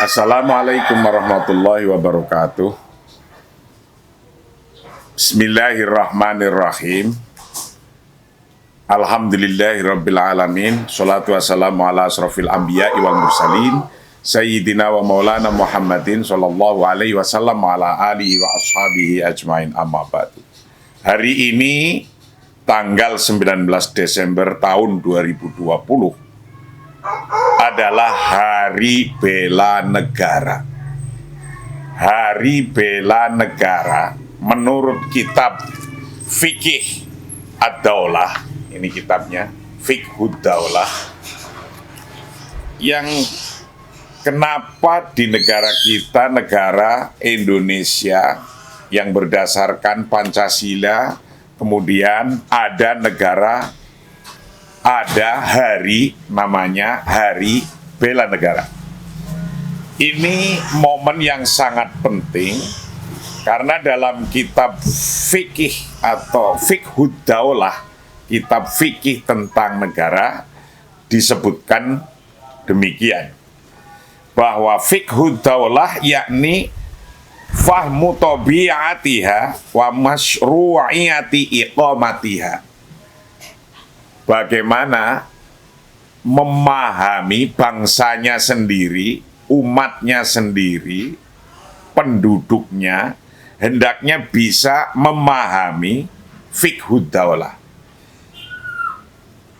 Assalamualaikum warahmatullahi wabarakatuh. Bismillahirrahmanirrahim. Alhamdulillahirabbil alamin. Shalatu wassalamu ala asrofil anbiya'i wal mursalin Sayyidina wa maulana Muhammadin sallallahu alaihi wasallam wa ala alihi wa ashabihi ajmain, amma ba'du. Hari ini tanggal 19 Desember tahun 2020 adalah Hari Bela Negara. Hari Bela Negara menurut kitab Fikih Ad-Daulah, ini kitabnya Fiqhud Daulah, yang kenapa di negara kita, negara Indonesia yang berdasarkan Pancasila, kemudian ada hari namanya Hari Bela Negara. Ini momen yang sangat penting karena dalam kitab fikih atau Fiqhud Daulah, kitab fikih tentang negara, disebutkan demikian, bahwa Fiqhud Daulah yakni fahmu tabi'atiha wa masyru'iyati iqamatiha. Bagaimana memahami bangsanya sendiri, umatnya sendiri, penduduknya, hendaknya bisa memahami Fiqhud Daulah.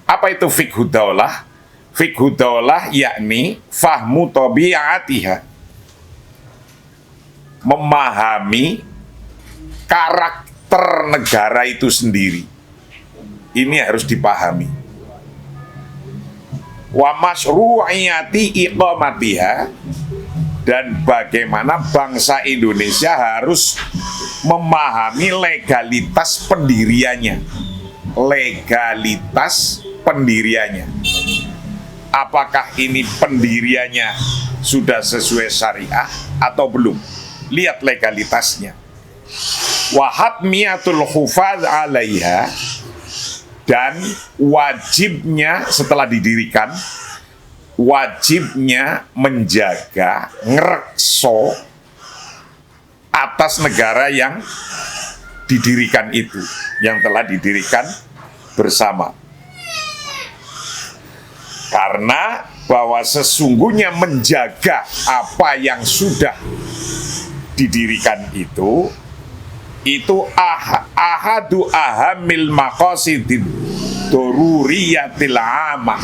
Apa itu Fiqhud Daulah? Fiqhud Daulah yakni fahmu tabi'atiha, memahami karakter negara itu sendiri. Ini harus dipahami. Wa masyru'iyati iqamatiha, dan bagaimana bangsa Indonesia harus memahami legalitas pendiriannya. Legalitas pendiriannya. Apakah ini pendiriannya sudah sesuai syariah atau belum? Lihat legalitasnya. Wa hatmiyatul hufadz 'alaiha, dan wajibnya setelah didirikan, wajibnya menjaga, ngrekso atas negara yang didirikan itu, yang telah didirikan bersama. Karena bahwa sesungguhnya menjaga apa yang sudah didirikan itu ahadu ahamil maqasidid daruriyatil amah,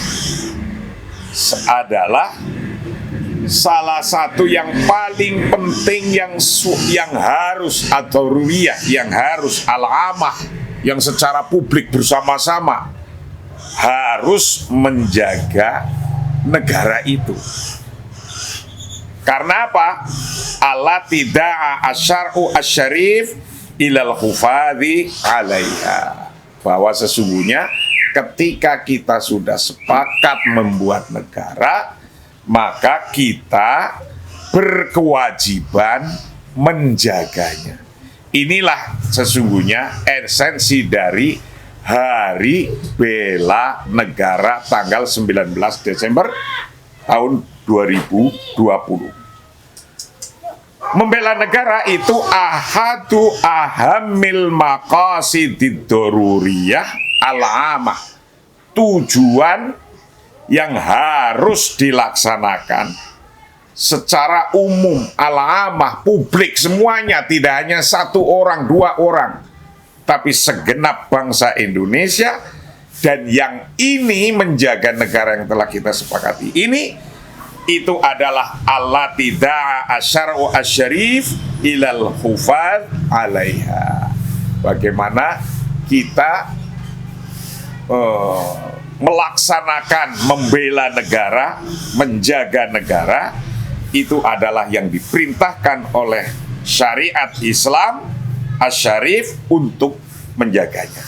adalah salah satu yang paling penting yang harus ad-daruriyah, yang harus al-amah, yang secara publik bersama-sama harus menjaga negara itu. Karena apa? Allati da'a asyar'u asyarif ilal hufadhi 'alaiha. Bahwa sesungguhnya ketika kita sudah sepakat membuat negara, maka kita berkewajiban menjaganya. Inilah sesungguhnya esensi dari Hari Bela Negara tanggal 19 Desember tahun 2020. Membela negara itu ahadu ahamil maqasidid daruriyah al-amah, tujuan yang harus dilaksanakan secara umum, al-amah, publik semuanya, tidak hanya satu orang, dua orang, tapi segenap bangsa Indonesia. Dan yang ini menjaga negara yang telah kita sepakati ini, itu adalah allati da'a asyar'u asyarif ilal hufadz 'alaiha. Bagaimana kita melaksanakan membela negara, menjaga negara, itu adalah yang diperintahkan oleh syariat Islam asyarif untuk menjaganya.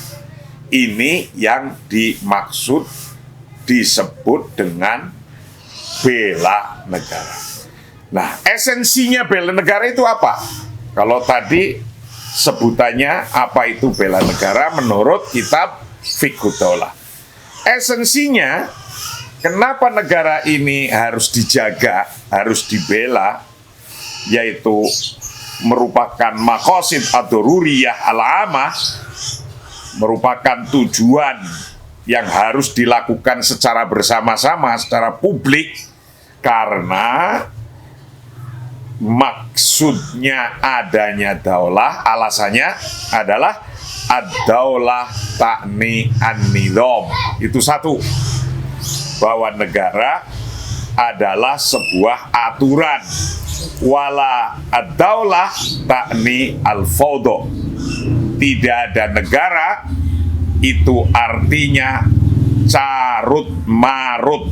Ini yang dimaksud disebut dengan bela negara. Nah, esensinya bela negara itu apa? Kalau tadi sebutannya apa itu bela negara menurut kitab Fiqhud Daulah. Esensinya Kenapa negara ini harus dijaga, harus dibela, yaitu merupakan maqasid ad-daruriyah al-amah, merupakan tujuan yang harus dilakukan secara bersama-sama, secara publik, karena maksudnya adanya daulah, alasannya adalah ad-daulah ta'ni an-nidham. Itu satu, bahwa negara adalah sebuah aturan. Wala ad-daulah ta'ni al-fawdo. Tidak ada negara, itu artinya carut marut,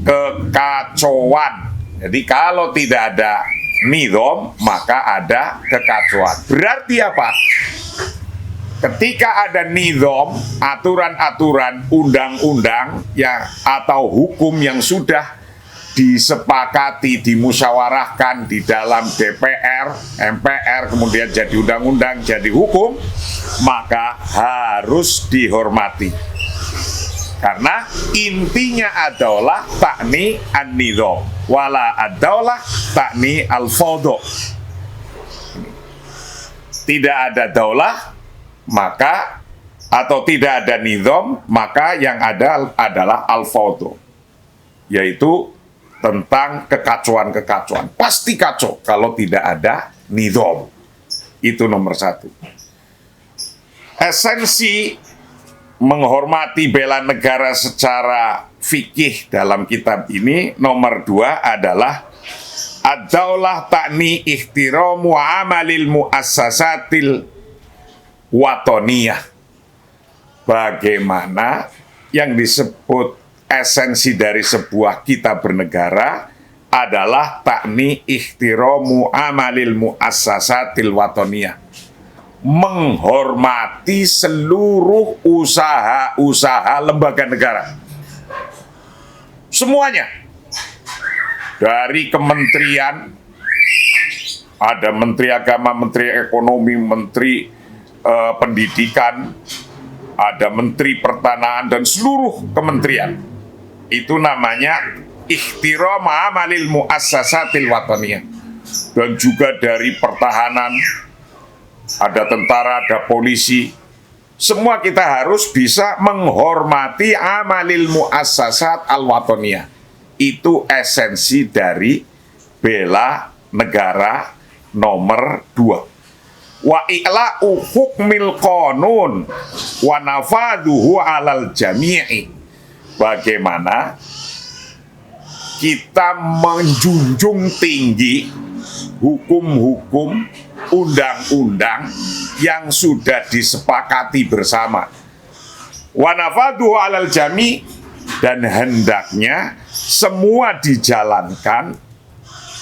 kekacauan. Jadi kalau tidak ada nidham, maka ada kekacauan. Berarti apa? Ketika ada nidham, aturan-aturan, undang-undang yang atau hukum yang sudah disepakati, dimusyawarahkan di dalam DPR, MPR, kemudian jadi undang-undang, jadi hukum, maka harus dihormati. Karena intinya adalah ta'ni an-nidham, wala ad-daulah ta'ni al-fawdo. Tidak ada daulah, maka atau tidak ada nidham, maka yang ada adalah al-fawdo, yaitu tentang kekacauan-kekacauan. Pasti kacau kalau tidak ada nidham. Itu nomor satu. Esensi menghormati bela negara secara fikih dalam kitab ini, nomor dua adalah ad-daulah ta'ni ihtiramu amalil muassasatil watoniyah. Bagaimana yang disebut esensi dari sebuah kita bernegara adalah ta'ni ihtiramu amalil muassasatil watoniyah, menghormati seluruh usaha-usaha lembaga negara, semuanya, dari kementerian, ada menteri agama, menteri ekonomi, menteri pendidikan, ada menteri pertanahan, dan seluruh kementerian. Itu namanya ihtiram amalil muassasatil wataniyah. Dan juga dari pertahanan, ada tentara, ada polisi. Semua kita harus bisa menghormati amalil muassasat al-wataniyah. Itu esensi dari bela negara nomor 2. Wa i'la'u hukmil qanun wa nafaduhu alal jami'i. Bagaimana kita menjunjung tinggi hukum-hukum, undang-undang yang sudah disepakati bersama. Wa nafaduhu alal jami', dan hendaknya semua dijalankan,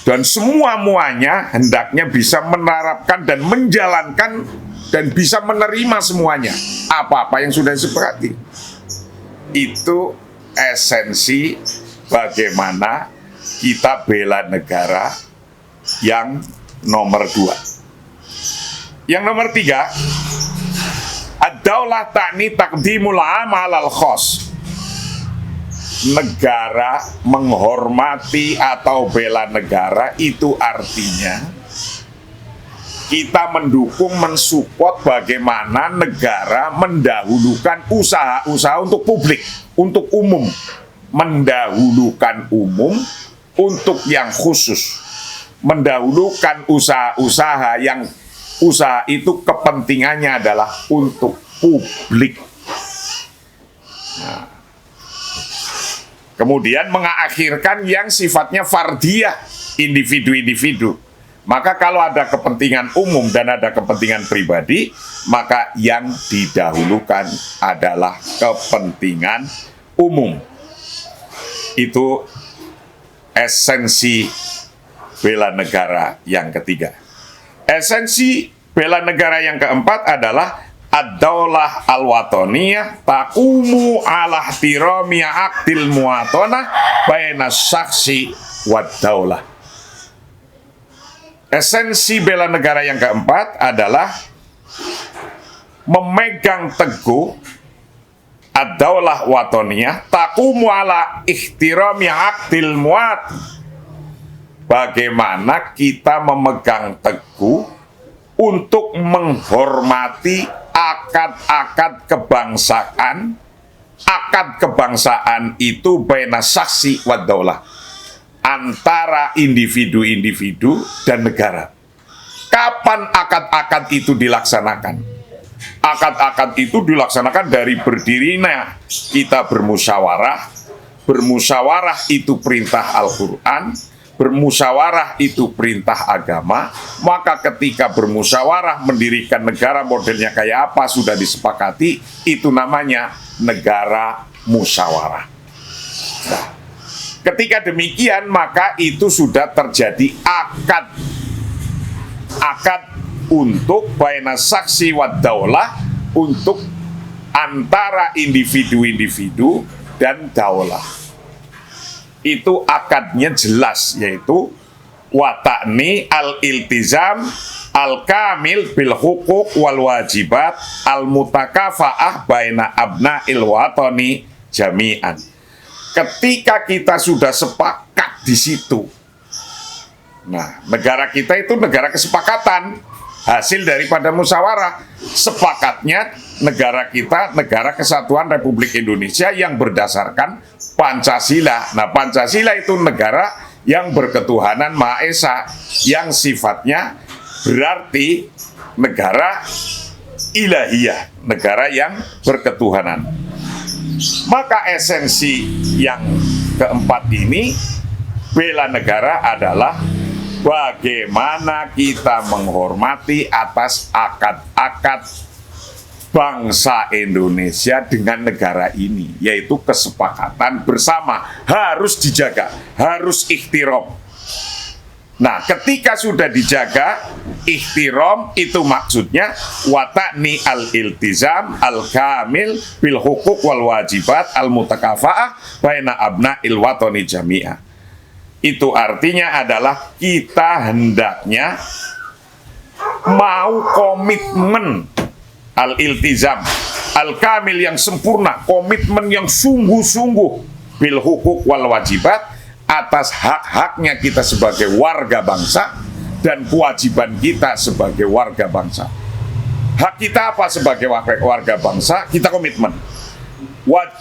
dan semua-muanya hendaknya bisa menerapkan dan menjalankan dan bisa menerima semuanya, apa-apa yang sudah disepakati. Itu esensi bagaimana kita bela negara yang nomor 2. Yang nomor 3, ad-daulah ta'ni taqdimul amal al-khas. Negara menghormati atau bela negara itu artinya kita mendukung, mensupport bagaimana negara mendahulukan usaha-usaha untuk publik, untuk umum, mendahulukan umum untuk yang khusus, mendahulukan usaha-usaha yang usaha itu kepentingannya adalah untuk publik. Nah, kemudian mengakhirkan yang sifatnya fardiyah, individu-individu. Maka kalau ada kepentingan umum dan ada kepentingan pribadi, maka yang didahulukan adalah kepentingan umum. Itu esensi bela negara yang ketiga. Esensi bela negara yang keempat adalah ad-daulah al-watoniyah taqumu ala ihtirami aqdil muwatanah baina syakhsi wad daulah. Esensi bela negara yang keempat adalah memegang teguh ad-daulah watoniyah taqumu ala ihtirami aqdil muat. Bagaimana kita memegang teguh untuk menghormati akad-akad kebangsaan. Akad kebangsaan itu baina saksi wad daulah, antara individu-individu dan negara. Kapan akad-akad itu dilaksanakan? Akad-akad itu dilaksanakan dari berdirinya kita bermusyawarah. Bermusyawarah itu perintah Al-Quran, bermusyawarah itu perintah agama. Maka ketika bermusyawarah mendirikan negara modelnya kayak apa sudah disepakati, itu namanya negara musyawarah. Nah, ketika demikian maka itu sudah terjadi akad untuk baina saksi wad daulah, untuk antara individu-individu dan daulah. Itu akadnya jelas, yaitu wata'ni al-iltizam al-kamil bil hukuk wal wajibat al-mutakafa'ah baina abna'il watani jami'an. Ketika kita sudah sepakat di situ, nah, negara kita itu negara kesepakatan, hasil daripada musyawarah. Sepakatnya negara kita, negara kesatuan Republik Indonesia yang berdasarkan Pancasila. Nah, Pancasila itu negara yang berketuhanan Maha Esa, yang sifatnya berarti negara ilahiyah, negara yang berketuhanan. Maka esensi yang keempat ini, bela negara, adalah bagaimana kita menghormati atas akad-akad bangsa Indonesia dengan negara ini, yaitu kesepakatan bersama, harus dijaga, harus ikhtiram. Nah, ketika sudah dijaga ikhtiram, itu maksudnya wata'ni al-iltizam al-kamil bil hukuk wal wajibat al-mutakafa'ah baina abna'il watani jami'ah. Itu artinya adalah kita hendaknya mau komitmen al-iltizam al-kamil yang sempurna, komitmen yang sungguh-sungguh bil hukuk wal wajibat, atas hak-haknya kita sebagai warga bangsa dan kewajiban kita sebagai warga bangsa. Hak kita apa sebagai warga bangsa? Kita komitmen.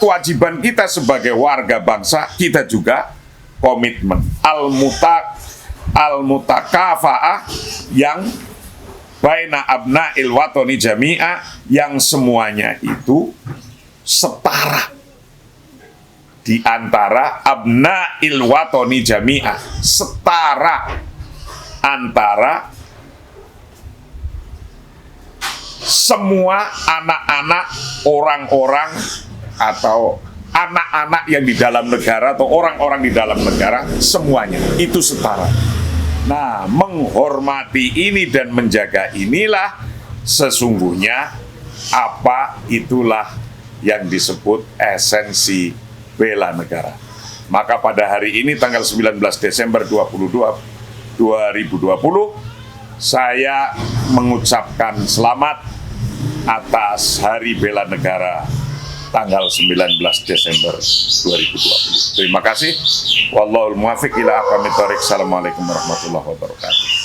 Kewajiban kita sebagai warga bangsa, kita juga komitmen. Al-mutakafa'ah yang baina abna'il watani jami'ah, yang semuanya itu setara di antara abna'il watani jami'ah, setara antara semua anak-anak orang-orang atau anak-anak yang di dalam negara atau orang-orang di dalam negara, semuanya itu setara. Nah, menghormati ini dan menjaga inilah sesungguhnya itulah yang disebut esensi bela negara. Maka pada hari ini tanggal 19 Desember 2020, saya mengucapkan selamat atas Hari Bela Negara tanggal 19 Desember 2020. Terima kasih. Wallahul muwaffiq ila aqwamit thoriq. Assalamualaikum warahmatullahi wabarakatuh.